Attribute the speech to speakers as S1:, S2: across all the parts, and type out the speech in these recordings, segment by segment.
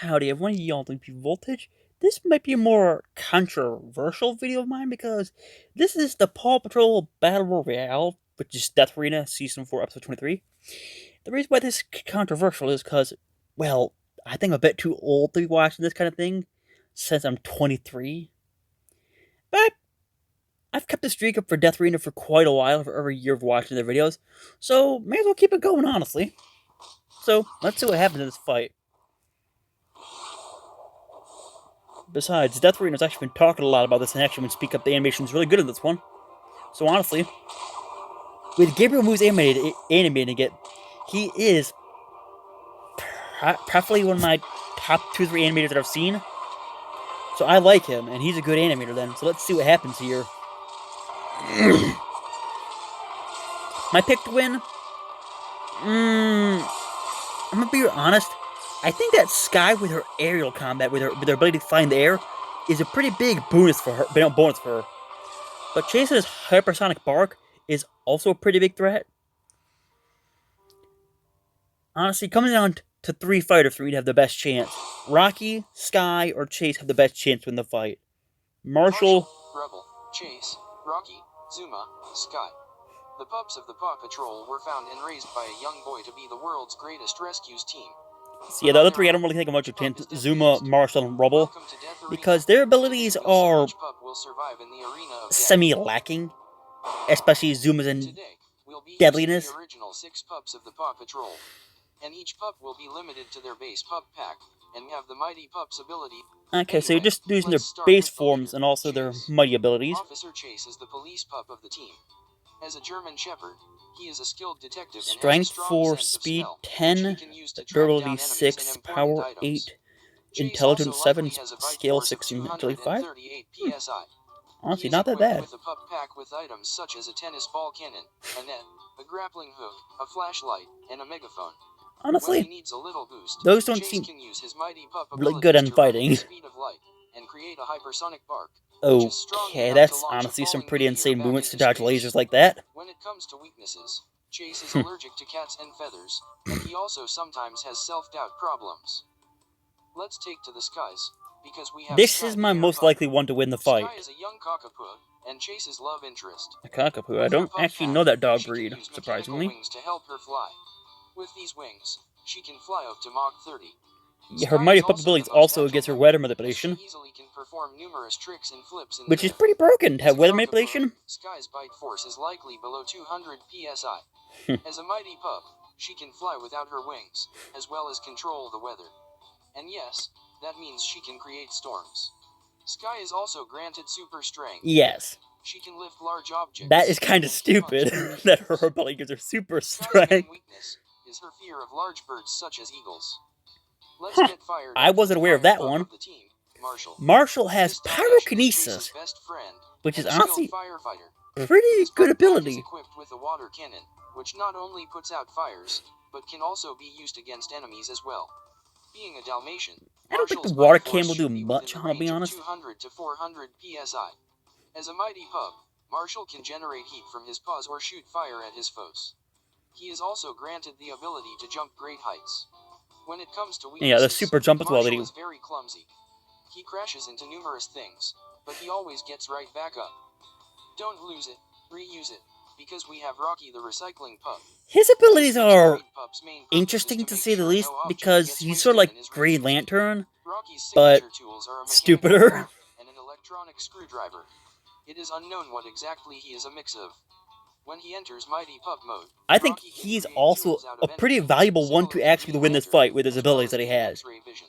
S1: Howdy everyone, y'all doing Voltage. This might be a more controversial video of mine because this is the Paw Patrol Battle Royale, which is Death Arena Season 4, Episode 23. The reason why this is controversial is because, well, I think I'm a bit too old to be watching this kind of thing, since I'm 23. But I've kept the streak up for Death Arena for quite a while, for every year of watching their videos, so may as well keep it going, honestly. So, let's see what happens in this fight. Besides, Death Arena's actually been talking a lot about this and actually when Speak Up the animation's really good in this one. So honestly, with Gabriel Moose animating it, he is probably one of my top 2 or 3 animators that I've seen. So I like him, and he's a good animator then. So let's see what happens here. My pick to win? I'm gonna be honest. I think that Sky with her aerial combat, with her ability to fly in the air, is a pretty big bonus for her. But Chase's hypersonic bark is also a pretty big threat. Honestly, coming down to 3 fighters for me to have the best chance. Rocky, Sky, or Chase have the best chance to win the fight. Marshall,
S2: Rebel, Chase, Rocky, Zuma, Sky. The pups of the Paw Patrol were found and raised by a young boy to be the world's greatest rescues team.
S1: So yeah, the other 3 I don't really think of much of chance. Zuma, Marshall, and Rubble. Because their abilities are semi-lacking. Especially Zuma's in deadliness.
S2: The original 6 pups of the Paw Patrol. And each pup will be limited to their base pup pack, and have the Mighty Pups ability.
S1: Okay, so you're just using their base forms and also their mighty abilities.
S2: Officer Chase is the police pup of the team. As a German Shepherd, he is a skilled detective and
S1: Strength
S2: has a strong
S1: 4,
S2: sense of
S1: speed
S2: smell,
S1: 10, durability 6, power 8, intelligence 7, scale 6, and agility 5. Honestly, not that bad.
S2: With a pup pack with items such as a tennis ball cannon, a net, a grappling hook, a flashlight, and a megaphone.
S1: Honestly,
S2: when he needs a little boost,
S1: those don't
S2: Chase
S1: seem
S2: can use his mighty pup
S1: really good in
S2: abilities to
S1: fighting.
S2: the speed of light and create a hypersonic bark.
S1: Okay, that's honestly some pretty insane movements to dodge lasers like that.
S2: When it comes to weaknesses, Chase is allergic to cats and feathers, and he also sometimes has self-doubt problems. Let's take to the skies, because we have
S1: This
S2: Sky,
S1: is my
S2: the
S1: most
S2: pup.
S1: likely one to win the fight.
S2: Sky is a young cockapoo, and Chase's love interest.
S1: A cockapoo. I
S2: With
S1: don't
S2: her pup
S1: actually
S2: pack,
S1: know that dog
S2: she can
S1: breed,
S2: use mechanical
S1: surprisingly.
S2: wings to help her fly. With these wings, she can fly up to Mach 30.
S1: Yeah, her mighty pup abilities also gives her weather manipulation,
S2: She easily can perform numerous tricks and flips in
S1: which
S2: the
S1: is
S2: air.
S1: pretty broken to have
S2: As a
S1: weather
S2: cockapoo,
S1: manipulation.
S2: Sky's bite force is likely below 200 psi. As a mighty pup, she can fly without her wings, as well as control the weather. And yes, that means she can create storms. Sky is also granted super strength.
S1: Yes,
S2: She can lift large objects.
S1: that is kind of
S2: and
S1: stupid
S2: punch.
S1: that her ability gives her super
S2: Sky's main
S1: strength.
S2: weakness is her fear of large birds such as eagles. Let's get fired
S1: I
S2: up
S1: wasn't
S2: for the
S1: aware of
S2: fire
S1: that
S2: pup
S1: one.
S2: of the team, Marshall.
S1: Marshall has
S2: This Dalmatian is Chase's
S1: pyrokinesis,
S2: best friend,
S1: which is
S2: and a skilled
S1: honestly
S2: firefighter.
S1: pretty
S2: His
S1: good
S2: pup pack is
S1: ability.
S2: equipped with a water cannon, which not only puts out fires, but can also be used against enemies as well. Being a Dalmatian,
S1: I don't think
S2: Marshall's
S1: the water
S2: bite force
S1: cannon will do
S2: should be
S1: much,
S2: within the
S1: I'll be
S2: range of
S1: honest.
S2: 200 to 400 psi. As a mighty pup, Marshall can generate heat from his paws or shoot fire at his foes. He is also granted the ability to jump great heights. When it comes to weaknesses,
S1: Yeah, the super jump as well.
S2: Marshall is very clumsy. He crashes into numerous things, but he always gets right back up. Don't lose it, reuse it, because we have Rocky the recycling pup.
S1: His abilities
S2: Each
S1: are
S2: breed pup's main purpose is
S1: interesting to
S2: make
S1: say the
S2: sure
S1: least
S2: no object
S1: because
S2: gets
S1: he's sort of
S2: wasted
S1: like
S2: in his
S1: Green
S2: reach.
S1: Lantern,
S2: Rocky's
S1: but
S2: signature tools are a mechanical
S1: stupider.
S2: hammer and an electronic screwdriver. It is unknown what exactly he is a mix of. When he enters Mighty Pup mode,
S1: I think
S2: Rocky can
S1: he's
S2: create
S1: also
S2: tools out
S1: a
S2: of
S1: pretty
S2: anything,
S1: valuable one to
S2: similar
S1: actually
S2: Green
S1: win this
S2: Lantern,
S1: fight with his
S2: as well
S1: abilities
S2: as
S1: that he
S2: gain
S1: has.
S2: X-ray vision.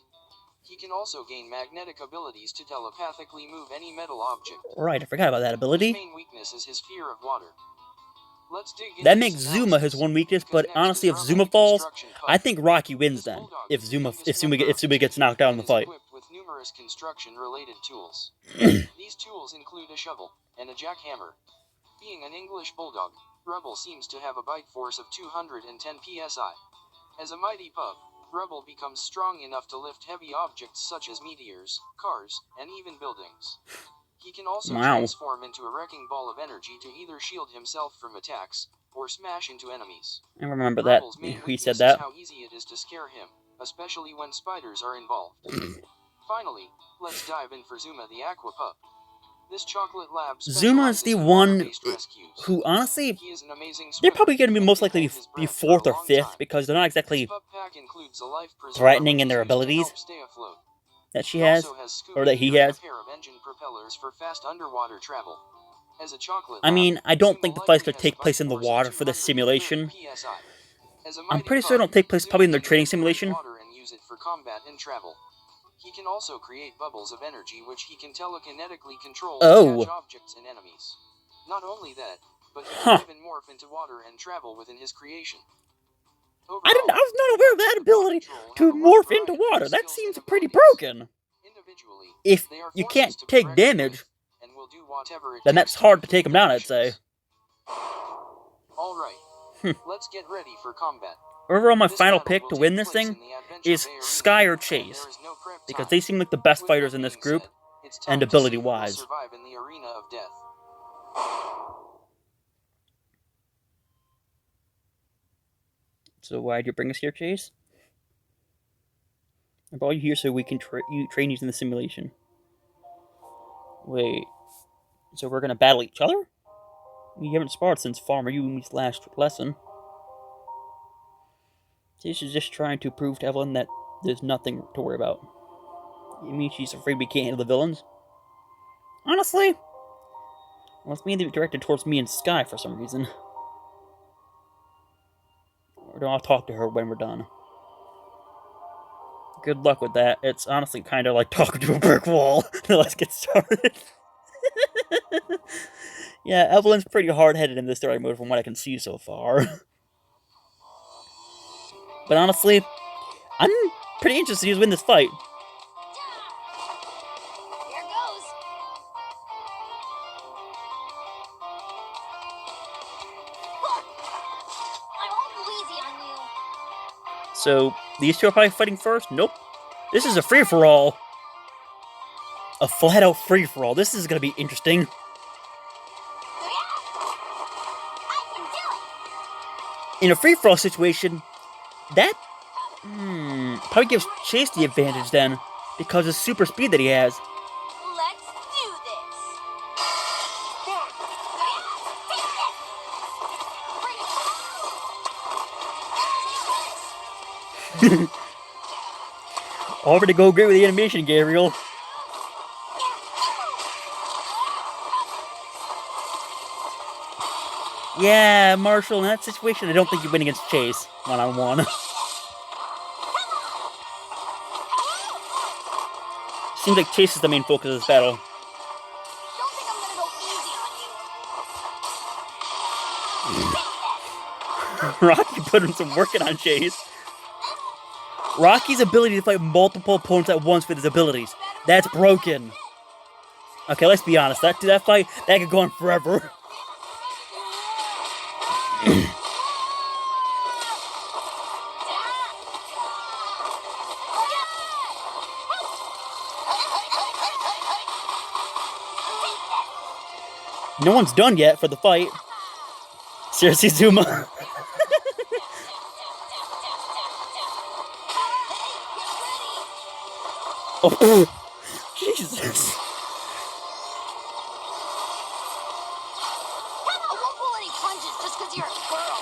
S2: He can also gain magnetic abilities to telepathically move any metal object.
S1: Right, I forgot about that
S2: His
S1: ability.
S2: main weakness is his fear of water. Let's dig into
S1: That
S2: this
S1: makes Zuma his
S2: analysis,
S1: one weakness,
S2: because
S1: but
S2: next
S1: honestly,
S2: is
S1: if
S2: our
S1: Zuma
S2: mighty
S1: falls,
S2: construction pup.
S1: I think Rocky wins
S2: This
S1: then.
S2: bulldog
S1: If
S2: is the
S1: Zuma
S2: youngest member of the
S1: gets
S2: team
S1: knocked out in
S2: and
S1: the
S2: is
S1: fight.
S2: equipped with numerous construction-related tools. These tools include a shovel and a jackhammer. Being an English bulldog, Rebel seems to have a bite force of 210 psi. As a mighty pup, Rebel becomes strong enough to lift heavy objects such as meteors, cars, and even buildings. He can also transform into a wrecking ball of energy to either shield himself from attacks, or smash into enemies.
S1: I remember that.
S2: Rebel's main
S1: He
S2: weakness
S1: said
S2: is
S1: that.
S2: how easy it is to scare him. especially when spiders are involved. Finally, let's dive in for Zuma the Aqua Pup. This chocolate lab
S1: Zuma is
S2: specializes
S1: the
S2: in
S1: one
S2: water-based rescues.
S1: who, honestly,
S2: He is an amazing
S1: they're
S2: swimmer,
S1: probably going to be
S2: and
S1: most
S2: can
S1: likely
S2: hold his
S1: be
S2: breath for a
S1: 4th or
S2: long
S1: 5th
S2: time.
S1: because they're not
S2: His
S1: exactly
S2: pup pack includes a life preserver
S1: threatening in
S2: which
S1: their
S2: is used to
S1: abilities
S2: help stay afloat.
S1: that she
S2: He
S1: has,
S2: also has scuba
S1: or that he
S2: gear and
S1: has.
S2: a pair of engine propellers for fast underwater travel. As a chocolate
S1: I
S2: lab,
S1: mean, I don't
S2: Zuma
S1: think the fight's
S2: likely
S1: going to
S2: has a
S1: take place
S2: bite
S1: in the
S2: force of
S1: water for this
S2: 230
S1: simulation.
S2: psi. As a
S1: I'm
S2: mighty
S1: pretty sure
S2: pup,
S1: it'll take place
S2: Zuma
S1: probably in their
S2: can
S1: training
S2: manipulate
S1: simulation.
S2: water and use it for combat and travel. He can also create bubbles of energy which he can telekinetically control to catch objects and enemies. Not only that, but he can even morph into water and travel within his creation. Overall,
S1: I was not aware of that ability to morph into water. That seems pretty broken. If you can't take damage, then that's hard to take him down, I'd say.
S2: Alright, let's get ready for combat.
S1: Overall, my final pick to win this thing is Sky or Chase, because they seem like the best fighters in this group, and ability-wise. So why'd you bring us here, Chase? I brought you here so we can train using the simulation. Wait, so we're gonna battle each other? We haven't sparred since Farmer Yumi's last lesson. Chase is just trying to prove to Evelyn that there's nothing to worry about. You mean she's afraid we can't handle the villains? Honestly, well, it's mainly directed towards me and Sky for some reason. Or I'll talk to her when we're done. Good luck with that. It's honestly kind of like talking to a brick wall. Let's get started. Yeah, Evelyn's pretty hard-headed in this story mode from what I can see so far. But honestly, I'm pretty interested to win this fight.
S3: Here goes. I won't go easy on you.
S1: So, these two are probably fighting first? Nope. This is a free-for-all. A flat-out free-for-all. This is gonna be interesting. In a free-for-all situation, that probably gives Chase the advantage then, because of super speed that he has.
S3: Let's do this.
S1: Already go great with the animation, Gabriel. Yeah, Marshall, in that situation, I don't think you win against Chase one-on-one. Seems like Chase is the main focus of this battle.
S3: Don't think I'm gonna go easy on you.
S1: Rocky put in some work on Chase. Rocky's ability to fight multiple opponents at once with his abilities. That's broken. Okay, let's be honest. That fight, that could go on forever. No one's done yet for the fight. Seriously, Zuma. Oh, Jesus.
S3: I won't pull any punches just because you're a girl.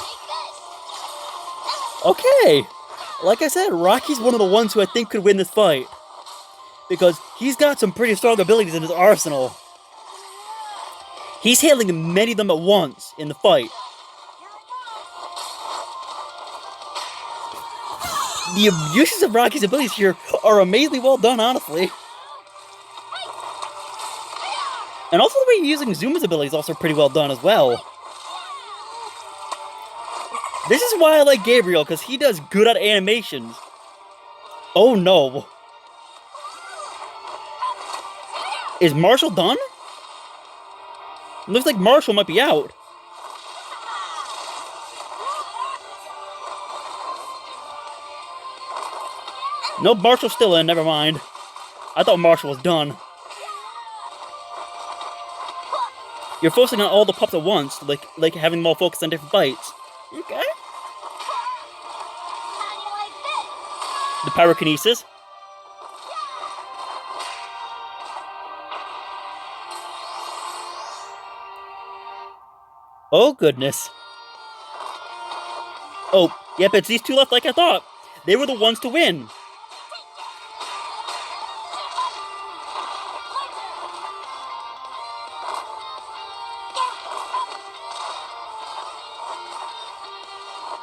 S3: Take this.
S1: Okay. Like I said, Rocky's one of the ones who I think could win this fight. Because he's got some pretty strong abilities in his arsenal. He's handling many of them at once in the fight. The uses of Rocky's abilities here are amazingly well done, honestly. And also the way he's using Zuma's abilities is also pretty well done as well. This is why I like Gabriel, because he does good at animations. Oh no. Is Marshall done? Looks like Marshall might be out. Nope, Marshall's still in, never mind. I thought Marshall was done. You're focusing on all the pups at once, like having them all focus on different fights. Okay.
S3: How do you like this?
S1: pyrokinesis. Oh, goodness. Oh, yep, it's these two left like I thought. They were the ones to win.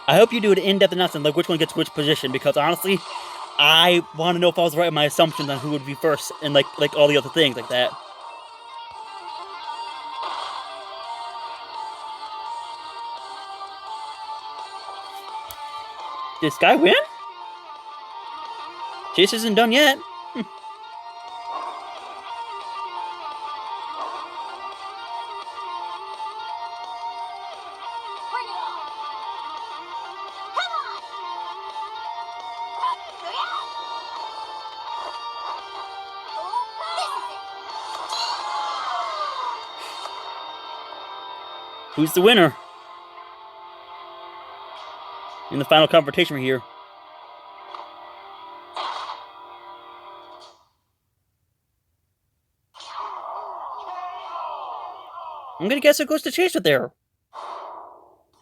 S1: I hope you do an in-depth analysis like which one gets which position, because honestly, I want to know if I was right in my assumptions on who would be first and like all the other things like that. Did Sky win? Chase isn't done yet.
S3: Bring it on! Come on!
S1: Who's the winner? In the final confrontation here. I'm gonna guess it goes to Chase right there.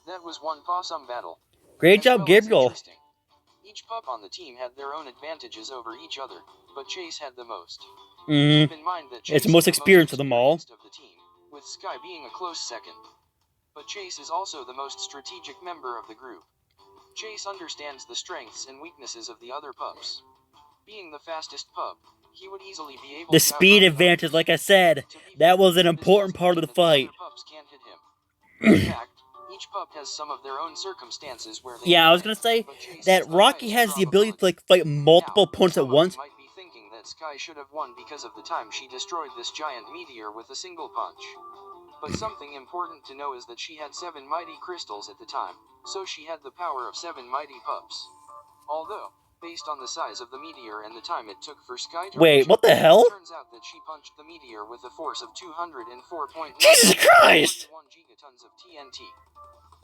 S2: That was one awesome battle.
S1: Great
S2: As
S1: job,
S2: well as
S1: Gabriel.
S2: interesting. Each pup on the team had their own advantages over each other, but Chase had the most. Keep in mind that Chase
S1: It's the most
S2: is
S1: experienced of them all.
S2: of the team, with Sky being a close second. But Chase is also the most strategic member of the group. Chase understands the strengths and weaknesses of the other pups. Being the fastest pup, he would easily be able
S1: The
S2: to
S1: speed
S2: outrun
S1: advantage,
S2: others.
S1: like I said,
S2: To be
S1: that
S2: fair,
S1: was an
S2: this
S1: important
S2: doesn't
S1: part of
S2: mean
S1: the
S2: that other
S1: fight.
S2: pups can't hit him. In fact, each pup has some of their own circumstances where they
S1: Yeah,
S2: can
S1: I was
S2: win,
S1: gonna say
S2: but Chase
S1: that
S2: has the
S1: Rocky
S2: highest
S1: has the ability to
S2: probability.
S1: fight multiple
S2: Now,
S1: opponents at
S2: some of
S1: once.
S2: you might be thinking that Sky should have won because of the time she destroyed this giant meteor with a single punch. But something important to know is that she had 7 mighty crystals at the time, so she had the power of 7 mighty pups. Although, based on the size of the meteor and the time it took for Sky to
S1: Wait,
S2: reach
S1: what
S2: it,
S1: the hell?
S2: it turns out that she punched the meteor with a force of 204.9
S1: Jesus Christ!
S2: gigatons of TNT.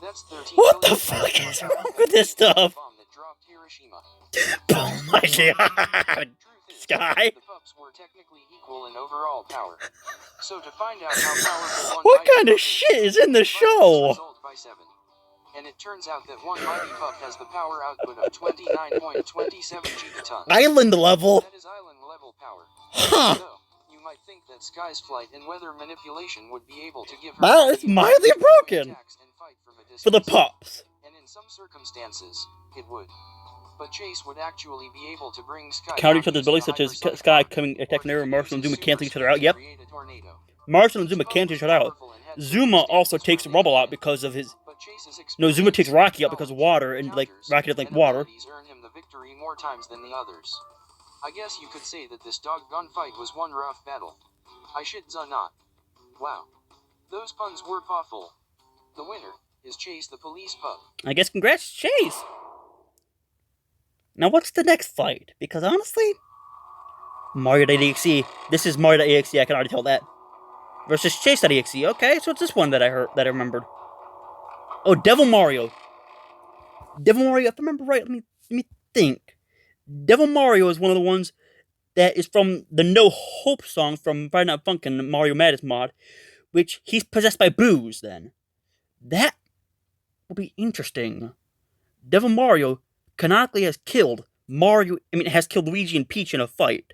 S2: That's 13
S1: What the
S2: billion
S1: fuck
S2: times
S1: is
S2: more
S1: wrong
S2: powerful
S1: with this
S2: than the atomic
S1: stuff?
S2: bomb that dropped Hiroshima.
S1: Oh my god!
S2: Truth is,
S1: Sky?
S2: the pups were technically equal in overall power. So to find out how powerful one
S1: What
S2: mighty
S1: kind of
S2: pup is,
S1: shit is in the
S2: divide this
S1: show?
S2: result by 7. And it turns out that one mighty pup has the power output of 29.27 gigatons.
S1: Island level?
S2: That is island level power.
S1: Huh.
S2: Though, you might think that Sky's flight and weather manipulation would be able to give her
S1: Well, it's
S2: the
S1: mildly
S2: ability to avoid
S1: broken.
S2: attacks and fight from a
S1: For the
S2: distance.
S1: pups.
S2: And in some circumstances, it would. But Chase would actually be able to bring Sky
S1: Counter
S2: down
S1: each other's
S2: using
S1: abilities,
S2: a
S1: such as
S2: hypersonic
S1: Sky
S2: rocket,
S1: coming
S2: or
S1: attacking
S2: he
S1: her,
S2: could
S1: Marshall and
S2: use
S1: Zuma
S2: his
S1: canceling each other
S2: super
S1: out. Yep.
S2: speed to create a tornado.
S1: Marshall and
S2: Each
S1: Zuma
S2: pup
S1: cancel
S2: was
S1: each other out.
S2: powerful and had
S1: Zuma also
S2: circumstances
S1: takes
S2: where they
S1: Rubble
S2: could
S1: out
S2: win.
S1: because of his...
S2: But Chase's
S1: No, Zuma takes
S2: experience,
S1: Rocky out because of
S2: knowledge,
S1: water, and like,
S2: encounters,
S1: Rocky doesn't like
S2: and
S1: water.
S2: abilities earn him the victory more times than the others. I guess you could say that this doggone fight was one rough battle. I shit's not. Wow. Those puns were pawful. The winner is Chase the police pup.
S1: I guess congrats, Chase! Now what's the next fight? Because honestly... Mario.exe. This is Mario.exe, I can already tell that. Versus Chase.exe. Okay, so it's this one that I remembered. Oh, Devil Mario. Devil Mario, if I remember right, let me think. Devil Mario is one of the ones that is from the No Hope song from Friday Night Funkin' Mario Madness mod, which he's possessed by booze then. That will be interesting. Devil Mario canonically has killed has killed Luigi and Peach in a fight.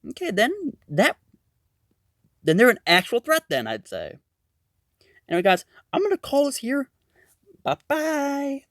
S1: Okay, then they're an actual threat then, I'd say. Anyway, guys, I'm gonna call this here. Bye-bye.